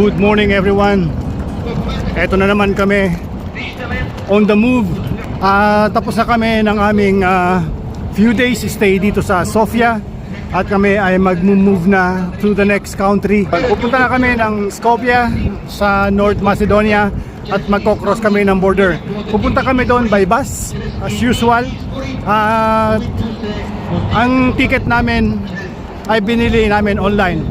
Good morning everyone. Eto na naman kami on the move. Tapos na kami ng aming few days stay dito sa Sofia. At kami ay mag-move na to the next country. Pupunta na kami ng Skopje sa North Macedonia at magko-cross kami ng border. Pupunta kami doon by bus as usual. Ang ticket namin ay binili namin online.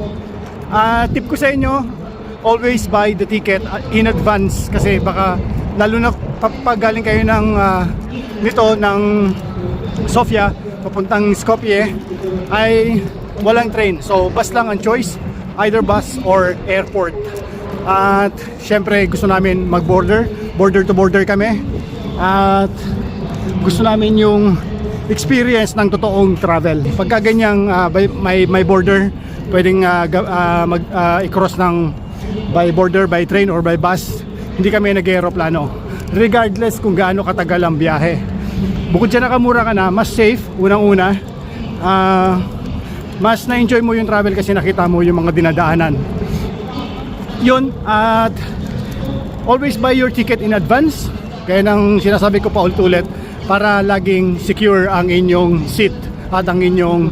Tip ko sa inyo, always buy the ticket in advance kasi baka lalo na pag galing kayo ng Sofia papuntang Skopje ay walang train, so bus lang ang choice, either bus or airport. At syempre gusto namin mag-border to border kami at gusto namin yung experience ng totoong travel. Pagka ganyang may border, pwedeng i-cross ng by border, by train or by bus. Hindi kami nag-aeroplano regardless kung gaano katagal ang biyahe. Bukod dyan nakamura ka na, mas safe, unang-una, mas na-enjoy mo yung travel kasi nakita mo yung mga dinadaanan yun. At always buy your ticket in advance, kaya nang sinasabi ko pa ulit para laging secure ang inyong seat at ang inyong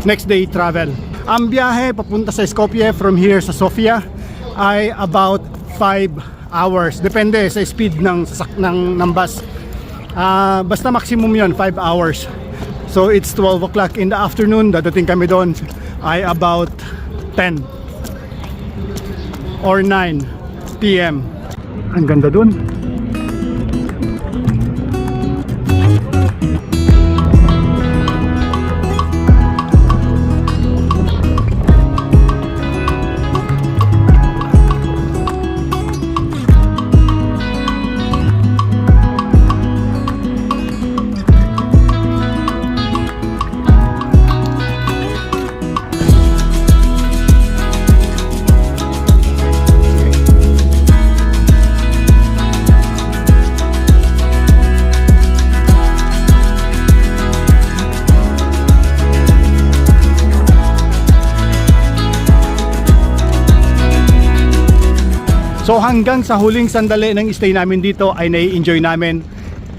next day travel. Ang biyahe papunta sa Skopje from here sa Sofia ay about 5 hours. Depende sa speed ng bus. Basta maximum yon 5 hours. So it's 12 o'clock in the afternoon. Dadating kami doon ay about 10 or 9 p.m. Ang ganda doon. So hanggang sa huling sandali ng stay namin dito ay nai-enjoy namin.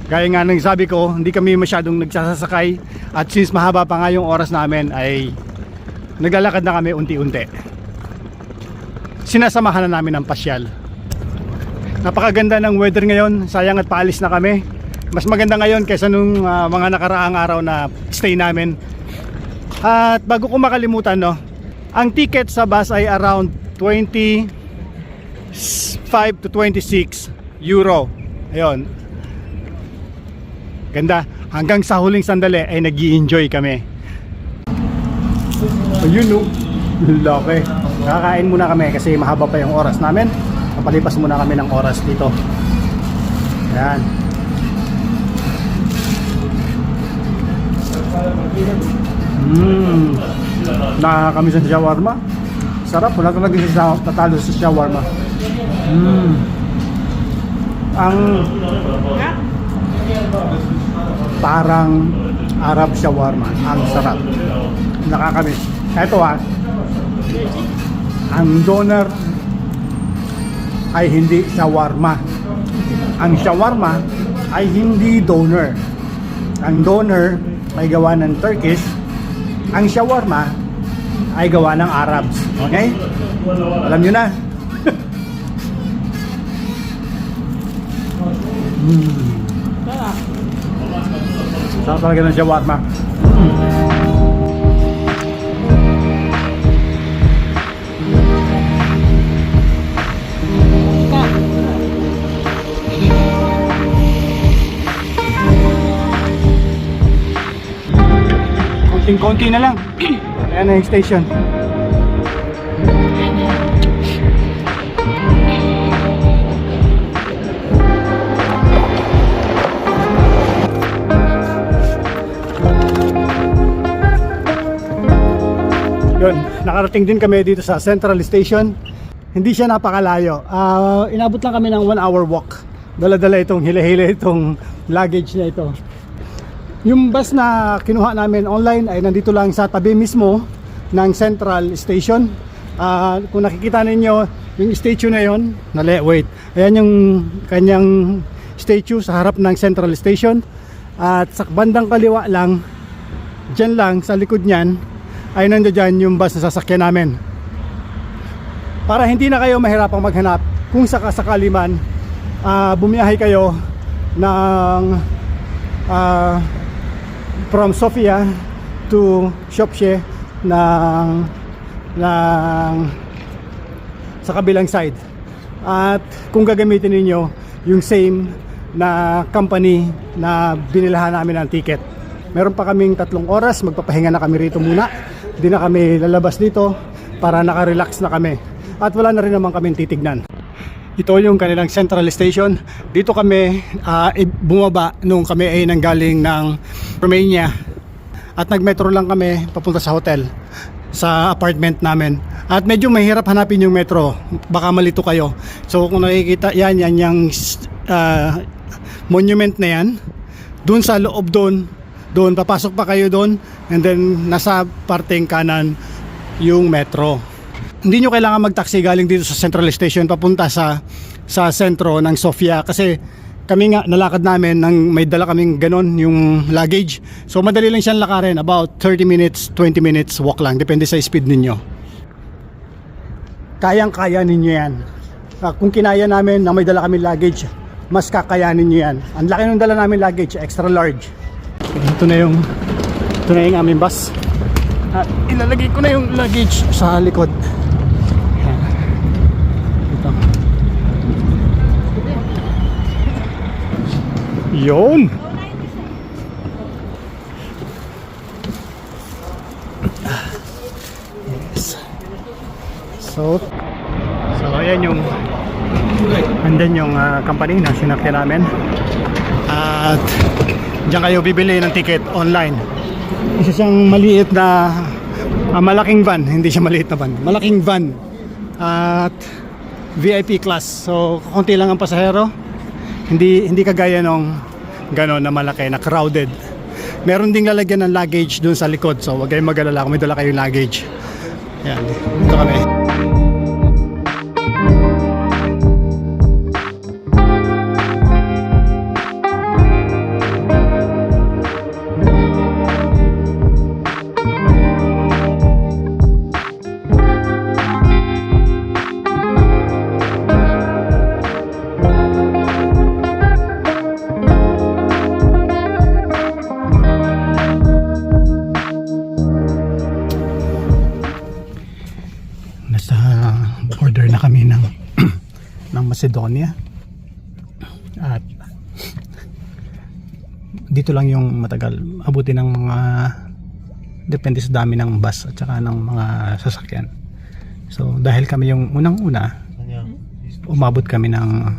Gaya nga nang sabi ko, hindi kami masyadong nagsasakay. At since mahaba pa nga yung oras namin ay naglalakad na kami unti-unti. Sinasamahan na namin ang pasyal. Napakaganda ng weather ngayon. Sayang at paalis na kami. Mas maganda ngayon kaysa nung mga nakaraang araw na stay namin. At bago ko makalimutan, no, ang ticket sa bus ay around 25 to 26 euro. Ayun. Ganda. Hanggang sa huling sandali ay nag-i-enjoy kami. Ayun, no. Laki. Nakakain muna kami kasi mahaba pa yung oras namin. Papalipas muna kami ng oras dito. Ayan. Nakakamiss ang shawarma. Sarap. Wala talaga tatalo sa shawarma. Ang parang Arab shawarma. Ang sarap. Nakakamiss. Eto ang doner ay hindi shawarma. Ang shawarma ay hindi doner. Ang doner ay gawa ng Turkish. Ang shawarma ay gawa ng Arabs. Okay? Alam nyo na. Sarap talaga ng shawarma. Konting-konti na lang. Ayan na yung station. Yun, nakarating din kami dito sa Central Station. Hindi siya napakalayo. Inabot lang kami ng 1 hour walk. Dala-dala itong hila-hila itong luggage na ito. Yung bus na kinuha namin online ay nandito lang sa tabi mismo ng Central Station. Kung nakikita ninyo yung statue na yon, wait, ayan yung kanyang statue sa harap ng Central Station. At sa bandang kaliwa lang, dyan lang sa likod nyan, ay nandiyan yung bus na sasakyan namin. Para hindi na kayo mahirapang maghanap, kung sakasakali man bumiyahe kayo ng from Sofia to Skopje sa kabilang side. At kung gagamitin ninyo yung same na company na binilahan namin ng ticket, meron pa kaming 3 oras, magpapahinga na kami rito muna. Hindi na kami lalabas dito para nakarelax na kami. At wala na rin naman kaming titignan. Ito yung kanilang Central Station. Dito kami bumaba nung kami ay nanggaling ng Romania. At nagmetro lang kami papunta sa hotel, sa apartment namin. At medyo mahirap hanapin yung metro, baka malito kayo. So kung nakikita yan yung monument na yan, doon sa loob doon papasok pa kayo doon, and then nasa parteng kanan yung metro. Hindi nyo kailangan mag-taxi galing dito sa Central Station papunta sa sentro ng Sofia, kasi kami nga nalakad namin nang may dala kaming ganon yung luggage. So madali lang siyang lakarin, about 30 minutes, 20 minutes walk lang, depende sa speed ninyo. Kayang-kaya ninyo yan. Kung kinaya namin na may dala kaming luggage, mas kakayanin nyo yan. Ang laki ng dala namin luggage, extra large. Ito na yung aming bus. At ilalagay ko na yung luggage sa likod. Ito. Yun. Yes. So ayan yung andyan yung company na sinakyan namin. At diyan kayo bibili ng ticket online. Isa siyang maliit na malaking van, hindi siya maliit na van, malaking van at VIP class. So konti lang ang pasahero, hindi kagaya nung gano'n na malaki, na crowded. Meron ding lalagyan ng luggage dun sa likod, so huwag kayong mag-alala kung may dala kayong luggage. Yan, dito kami. Border na kami ng Macedonia, at dito lang yung matagal, abuti ng mga, depende sa dami ng bus at saka ng mga sasakyan. So dahil kami yung unang-una, umabot kami ng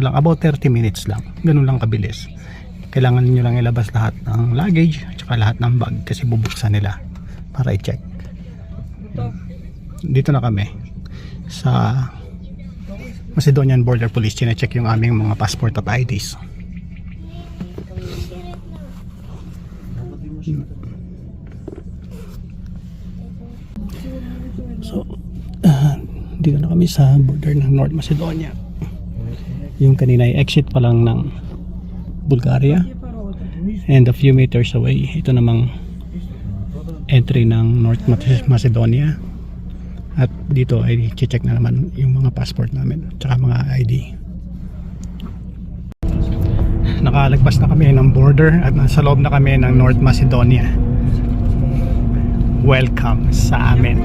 about 30 minutes lang, ganun lang kabilis. Kailangan niyo lang ilabas lahat ng luggage at saka lahat ng bag, kasi bubuksan nila para i-check. Dito na kami sa Macedonian Border Police, chine-check yung aming mga passport at IDs. So dito na kami sa border ng North Macedonia. Yung kanina ay exit pa lang ng Bulgaria, and a few meters away, ito namang entry ng North Macedonia. At dito ay check na naman yung mga passport namin tsaka mga ID. Nakalagpas na kami ng border at nasa loob na kami ng North Macedonia. Welcome sa amin.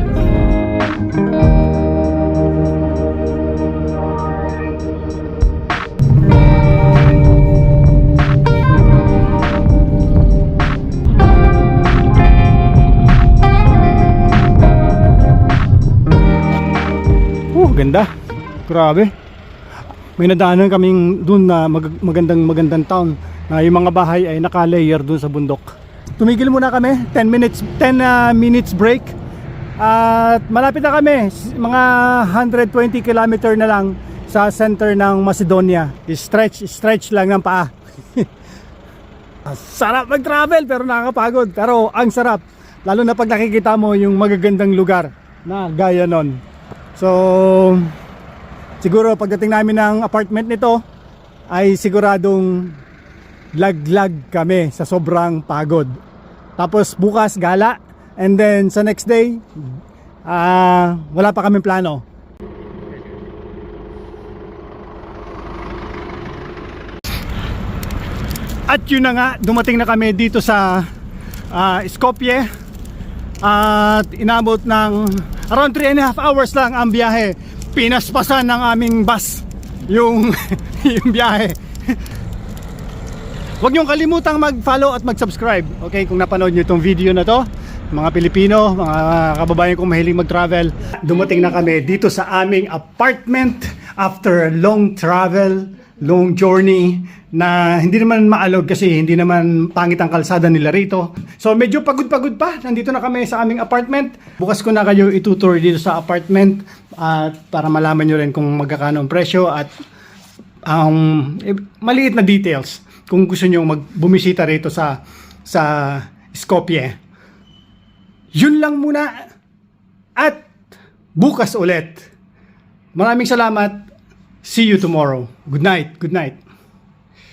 Ganda, grabe. May nadaanan kaming dun na magandang town, na yung mga bahay ay naka-layer dun sa bundok. Tumigil muna kami, 10 minutes break, at malapit na kami, mga 120 kilometer na lang sa center ng Macedonia. Stretch lang ng paa. Sarap mag-travel pero nakakapagod, pero ang sarap, lalo na pag nakikita mo yung magagandang lugar na gaya nun. So siguro pagdating namin ng apartment nito ay siguradong laglag kami sa sobrang pagod. Tapos bukas gala, and then sa next day wala pa kaming plano. At yun na nga, dumating na kami dito sa Skopje. At inabot ng around 3.5 hours lang ang biyahe. Pinaspasan ng aming bus yung, yung biyahe. Huwag niyong kalimutang mag-follow at mag-subscribe. Okay, kung napanood niyo itong video na to, mga Pilipino, mga kababayan kong mahilig mag-travel. Dumating na kami dito sa aming apartment after long travel, long journey na hindi naman maalog kasi hindi naman pangit ang kalsada nila rito. So medyo pagod-pagod pa. Nandito na kami sa aming apartment. Bukas ko na kayo itutour dito sa apartment at para malaman nyo rin kung magkakano ang presyo at maliit na details kung gusto nyo bumisita rito sa Skopje. Yun lang muna at bukas ulit. Maraming salamat. See you tomorrow. Good night. Good night.